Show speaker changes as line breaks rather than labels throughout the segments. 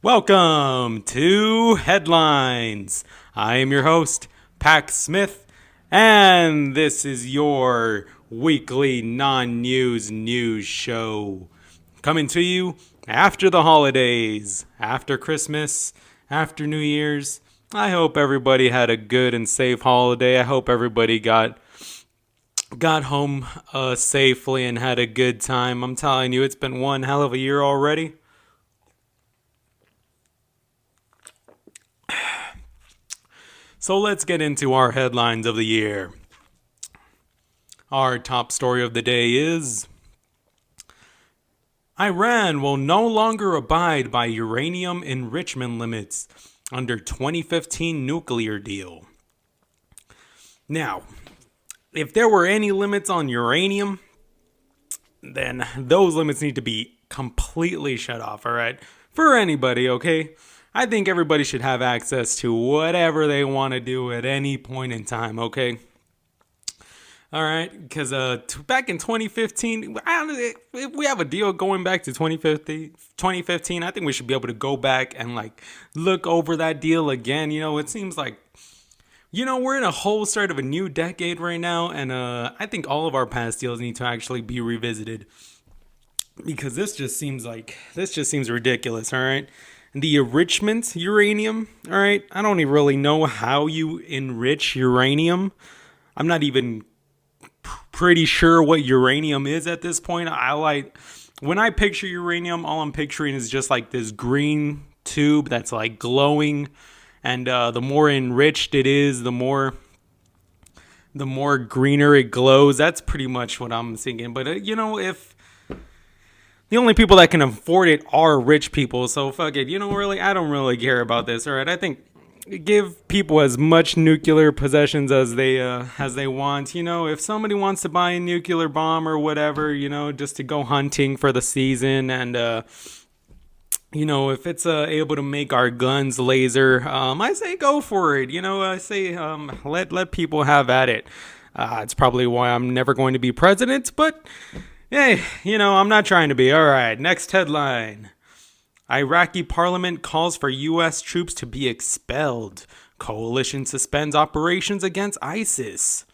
Welcome to Headlines. I am your host, Pax Smith, and this is your weekly non-news news show. Coming to you after the holidays, after Christmas, after New Year's. I hope everybody had a good and safe holiday. I hope everybody got home safely and had a good time. I'm telling you, it's been one hell of a year already. So let's get into our headlines of the year. Our top story of the day is Iran will no longer abide by uranium enrichment limits under 2015 nuclear deal. Now, if there were any limits on uranium, then those limits need to be completely shut off, all right? For anybody, okay? I think everybody should have access to whatever they want to do at any point in time, okay? All right, because back in 2015, if we have a deal going back to 2015, I think we should be able to go back and look over that deal again. It seems like, we're in a whole start of a new decade right now, and I think all of our past deals need to actually be revisited because this just seems ridiculous, all right? The enrichment uranium, all right? I don't even really know how you enrich uranium. I'm not even pretty sure what uranium is at this point. When I picture uranium, all I'm picturing is just like this green tube that's like glowing, and the more enriched it is, the more greener it glows. That's pretty much what I'm thinking. But if the only people that can afford it are rich people, so fuck it. Really, I don't really care about this. All right, I think give people as much nuclear possessions as they want. If somebody wants to buy a nuclear bomb or whatever, just to go hunting for the season, and if it's able to make our guns laser, I say go for it. I say let people have at it. It's probably why I'm never going to be president, but hey, I'm not trying to be. All right, next headline. Iraqi parliament calls for U.S. troops to be expelled. Coalition suspends operations against ISIS.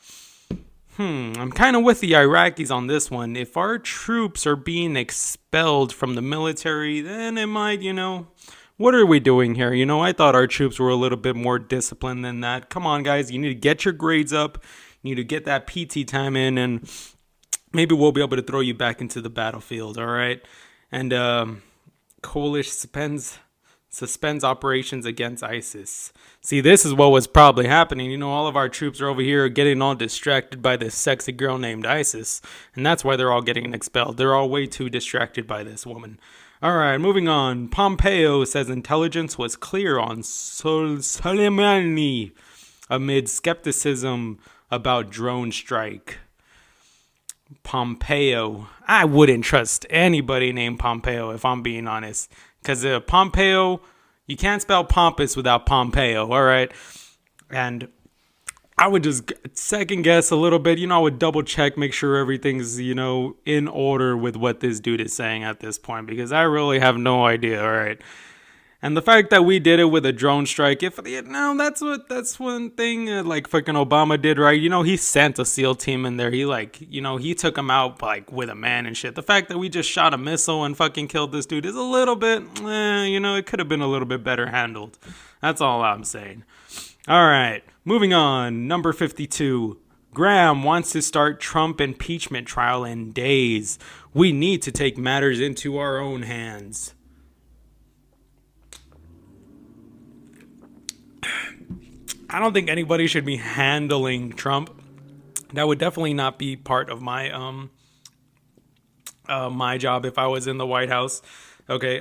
I'm kind of with the Iraqis on this one. If our troops are being expelled from the military, then it might, what are we doing here? I thought our troops were a little bit more disciplined than that. Come on, guys, you need to get your grades up. You need to get that PT time in, and maybe we'll be able to throw you back into the battlefield, all right? And coalition suspends operations against ISIS. See, this is what was probably happening. All of our troops are over here getting all distracted by this sexy girl named ISIS, and that's why they're all getting expelled. They're all way too distracted by this woman. All right, moving on. Pompeo says intelligence was clear on Soleimani amid skepticism about drone strike. Pompeo. I wouldn't trust anybody named Pompeo if I'm being honest. Because Pompeo, you can't spell pompous without Pompeo, all right? And I would just second guess a little bit. I would double check, make sure everything's, in order with what this dude is saying at this point. Because I really have no idea, all right? And the fact that we did it with a drone strike, that's one thing like fucking Obama did, right? He sent a SEAL team in there. He took him out with a man and shit. The fact that we just shot a missile and fucking killed this dude is a little bit, it could have been a little bit better handled. That's all I'm saying. All right, moving on. Number 52. Graham wants to start Trump impeachment trial in days. We need to take matters into our own hands. I don't think anybody should be handling Trump. That would definitely not be part of my my job if I was in the White House. Okay,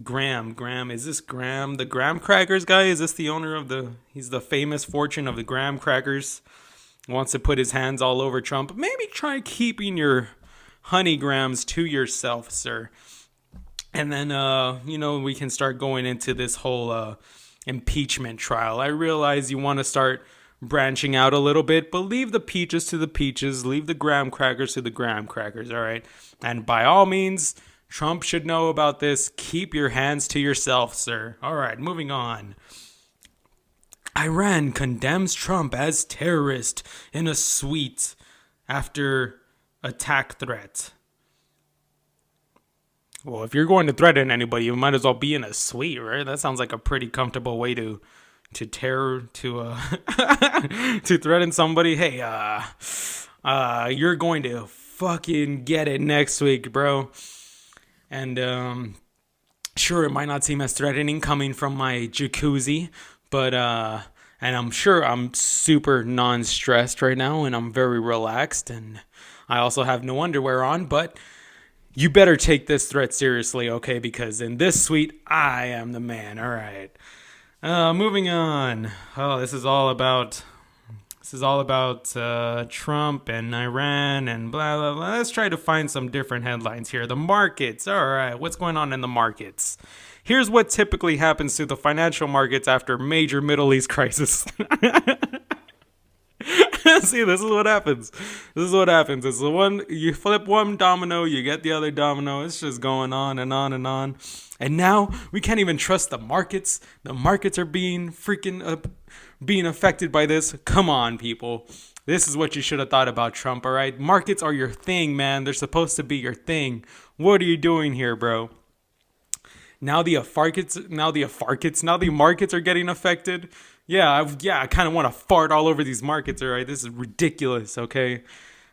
Graham, is this Graham, the Graham Crackers guy? Is this the owner of he's the famous fortune of the Graham Crackers? Wants to put his hands all over Trump. Maybe try keeping your honey grams to yourself, sir. And then, we can start going into this whole impeachment trial. I realize you want to start branching out a little bit, but leave the peaches to the peaches, leave the graham crackers to the graham crackers, all right? And by all means, Trump should know about this. Keep your hands to yourself, sir. All right, moving on. Iran condemns Trump as terrorist in a tweet after attack threat. Well, if you're going to threaten anybody, you might as well be in a suite, right? That sounds like a pretty comfortable way to threaten somebody. Hey, you're going to fucking get it next week, bro. And sure, it might not seem as threatening coming from my jacuzzi, but and I'm sure I'm super non-stressed right now, and I'm very relaxed, and I also have no underwear on, but you better take this threat seriously, okay? Because in this suite, I am the man. All right. Moving on. Oh, this is all about Trump and Iran and blah, blah, blah. Let's try to find some different headlines here. The markets. All right. What's going on in the markets? Here's what typically happens to the financial markets after major Middle East crisis. See, this is what happens. It's the one, you flip one domino, you get the other domino. It's just going on and on and on. And now we can't even trust the markets. The markets are being being affected by this. Come on, people. This is what you should have thought about Trump, all right? Markets are your thing, man. They're supposed to be your thing. What are you doing here, bro? Now the markets are getting affected. Yeah, I kind of want to fart all over these markets, all right? This is ridiculous, okay?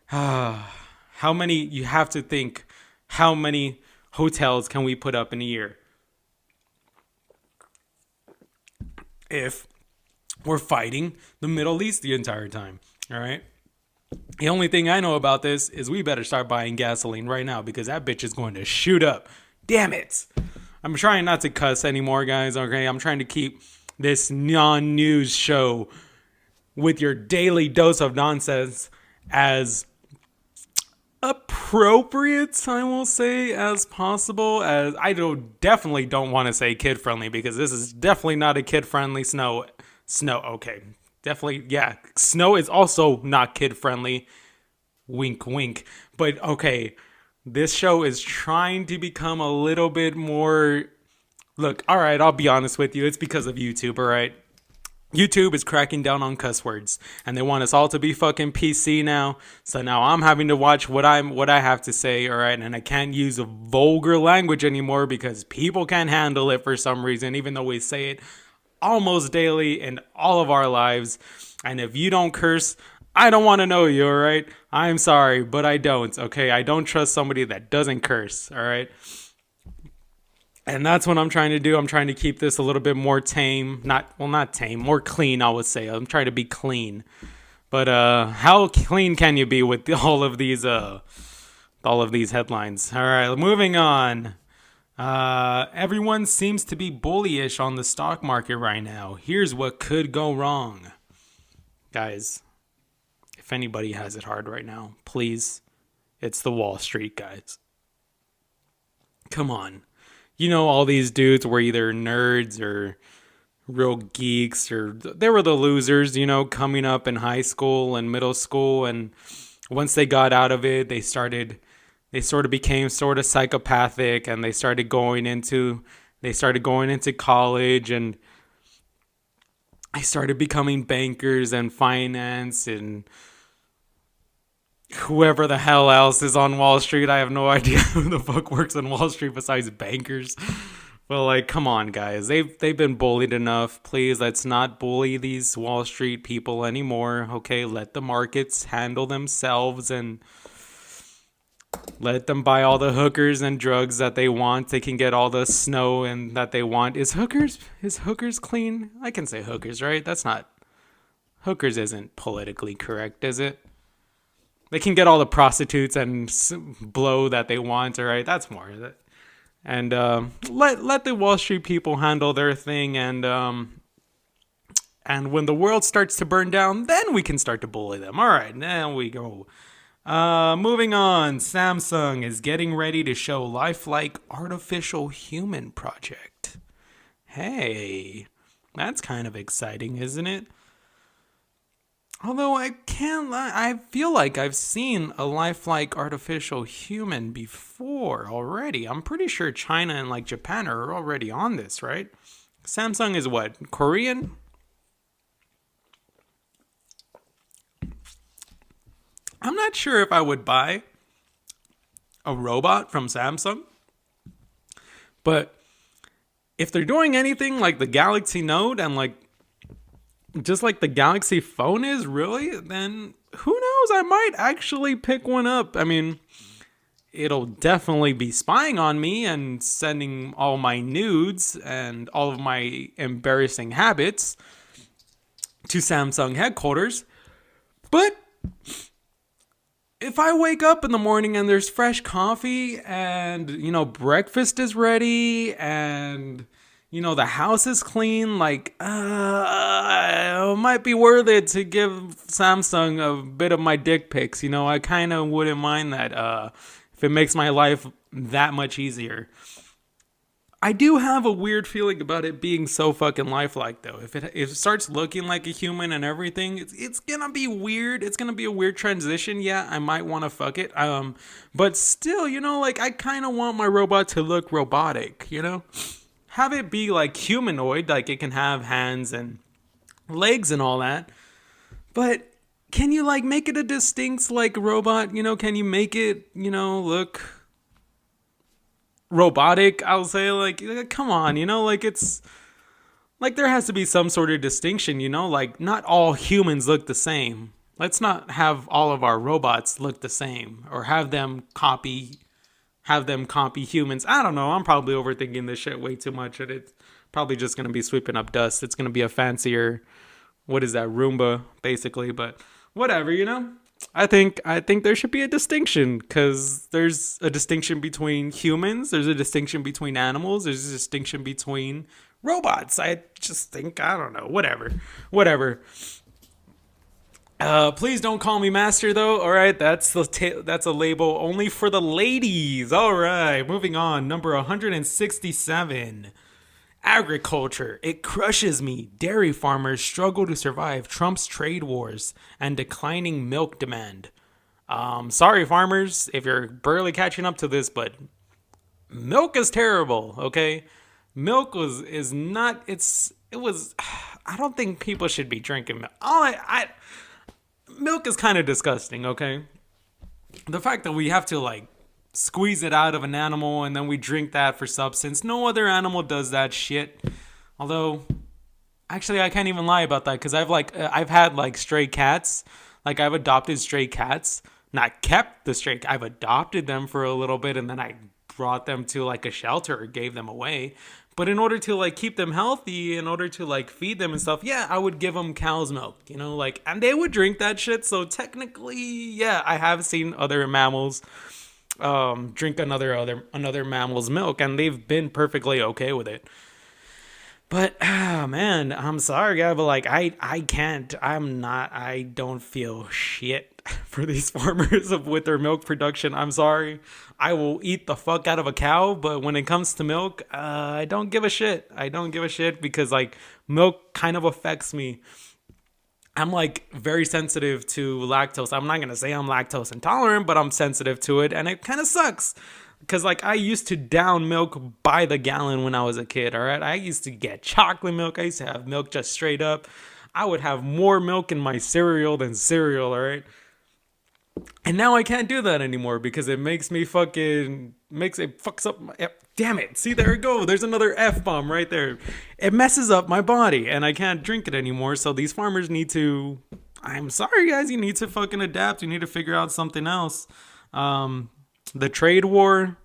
How many, you have to think, how many hotels can we put up in a year? If we're fighting the Middle East the entire time, all right? The only thing I know about this is we better start buying gasoline right now because that bitch is going to shoot up. Damn it. I'm trying not to cuss anymore, guys, okay? I'm trying to keep this non-news show with your daily dose of nonsense as appropriate, I will say, as possible. As I definitely don't want to say kid-friendly because this is definitely not a kid-friendly snow. Okay. Definitely, yeah. Snow is also not kid-friendly. Wink, wink. But, okay, this show is trying to become a little bit more... Look, all right, I'll be honest with you. It's because of YouTube, all right? YouTube is cracking down on cuss words, and they want us all to be fucking PC now. So now I'm having to watch what I have to say, all right? And I can't use a vulgar language anymore because people can't handle it for some reason, even though we say it almost daily in all of our lives. And if you don't curse, I don't want to know you, all right? I'm sorry, but I don't, okay? I don't trust somebody that doesn't curse, all right? And that's what I'm trying to do. I'm trying to keep this a little bit more tame. Not tame, more clean, I would say. I'm trying to be clean. But how clean can you be with all of these headlines? All right, moving on. Everyone seems to be bullyish on the stock market right now. Here's what could go wrong. Guys, if anybody has it hard right now, please, it's the Wall Street guys. Come on. You know, all these dudes were either nerds or real geeks, or they were the losers, you know, coming up in high school and middle school. And once they got out of it, they sort of became sort of psychopathic, and they started going into college, and they started becoming bankers and finance and whoever the hell else is on Wall Street. I have no idea who the fuck works on Wall Street besides bankers. But like, come on, guys. They've been bullied enough. Please, let's not bully these Wall Street people anymore. Okay, let the markets handle themselves and let them buy all the hookers and drugs that they want. They can get all the snow and that they want. Is hookers clean? I can say hookers, right? Hookers isn't politically correct, is it? They can get all the prostitutes and blow that they want, all right? That's more. And let the Wall Street people handle their thing, and when the world starts to burn down, then we can start to bully them. All right, there we go. Moving on, Samsung is getting ready to show lifelike artificial human project. Hey, that's kind of exciting, isn't it? Although I can't lie, I feel like I've seen a lifelike artificial human before already. I'm pretty sure China and like Japan are already on this, right? Samsung is what? Korean? I'm not sure if I would buy a robot from Samsung, but if they're doing anything like the Galaxy Note and like just like the Galaxy phone is, really, then who knows? I might actually pick one up. I mean, it'll definitely be spying on me and sending all my nudes and all of my embarrassing habits to Samsung headquarters. But if I wake up in the morning and there's fresh coffee and, breakfast is ready and, the house is clean, like, it might be worth it to give Samsung a bit of my dick pics. I kind of wouldn't mind that if it makes my life that much easier. I do have a weird feeling about it being so fucking lifelike, though. If it starts looking like a human and everything, it's gonna be weird. It's gonna be a weird transition. Yeah, I might want to fuck it. But still, like I kind of want my robot to look robotic. Have it be like humanoid, like it can have hands and legs and all that. But can you like make it a distinct like robot? Can you make it look robotic? I'll say, like come on, like it's like there has to be some sort of distinction, like not all humans look the same. Let's not have all of our robots look the same or have them copy humans. I don't know, I'm probably overthinking this shit way too much, and it's probably just going to be sweeping up dust. It's going to be a fancier, what is that, Roomba basically. But whatever, I think there should be a distinction, because there's a distinction between humans, there's a distinction between animals, there's a distinction between robots. I just think, I don't know, whatever. Please don't call me master, though. All right, that's a label only for the ladies. All right, moving on. Number 167. Agriculture. It crushes me. Dairy farmers struggle to survive Trump's trade wars and declining milk demand. Sorry, farmers, if you're barely catching up to this, but milk is terrible. Okay, milk is not. It was. I don't think people should be drinking milk. Milk is kind of disgusting. Okay, the fact that we have to like squeeze it out of an animal and then we drink that for substance. No other animal does that shit. Although, actually, I can't even lie about that, because I've had like stray cats. Like I've adopted stray cats. Not kept the stray. I've adopted them for a little bit, and then I brought them to like a shelter or gave them away. But in order to like keep them healthy, in order to like feed them and stuff, yeah, I would give them cow's milk, and they would drink that shit. So technically, yeah, I have seen other mammals drink another mammal's milk, and they've been perfectly okay with it. But man, I'm sorry, guy, but like I don't feel shit for these farmers with their milk production. I'm sorry. I will eat the fuck out of a cow, but when it comes to milk, I don't give a shit. Because like milk kind of affects me. I'm like very sensitive to lactose. I'm not going to say I'm lactose intolerant, but I'm sensitive to it, and it kind of sucks. Because like I used to down milk by the gallon when I was a kid, all right? I used to get chocolate milk. I used to have milk just straight up. I would have more milk in my cereal than cereal, all right? And now I can't do that anymore because it makes me fucks up my, damn it. See, there we go. There's another F-bomb right there. It messes up my body and I can't drink it anymore. So these farmers need to, I'm sorry guys, you need to fucking adapt. You need to figure out something else. The trade war,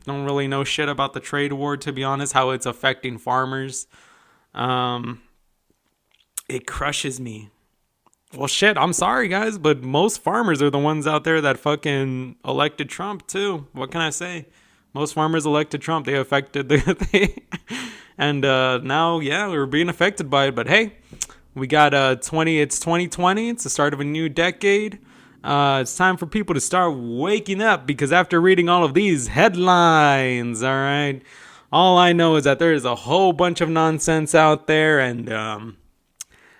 don't really know shit about the trade war, to be honest, how it's affecting farmers. It crushes me. Well, shit, I'm sorry, guys, but most farmers are the ones out there that fucking elected Trump, too. What can I say? Most farmers elected Trump. They affected the thing. And now, yeah, we're being affected by it. But hey, we got it's 2020. It's the start of a new decade. It's time for people to start waking up, because after reading all of these headlines, all right, all I know is that there is a whole bunch of nonsense out there, and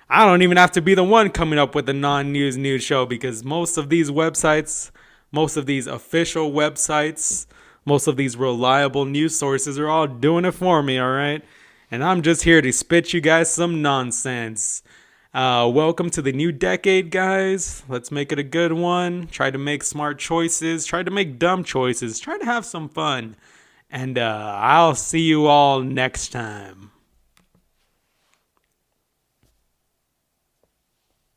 I don't even have to be the one coming up with a non-news news show, because most of these websites, most of these official websites, most of these reliable news sources are all doing it for me, all right? And I'm just here to spit you guys some nonsense. Welcome to the new decade, guys. Let's make it a good one. Try to make smart choices. Try to make dumb choices. Try to have some fun. And I'll see you all next time.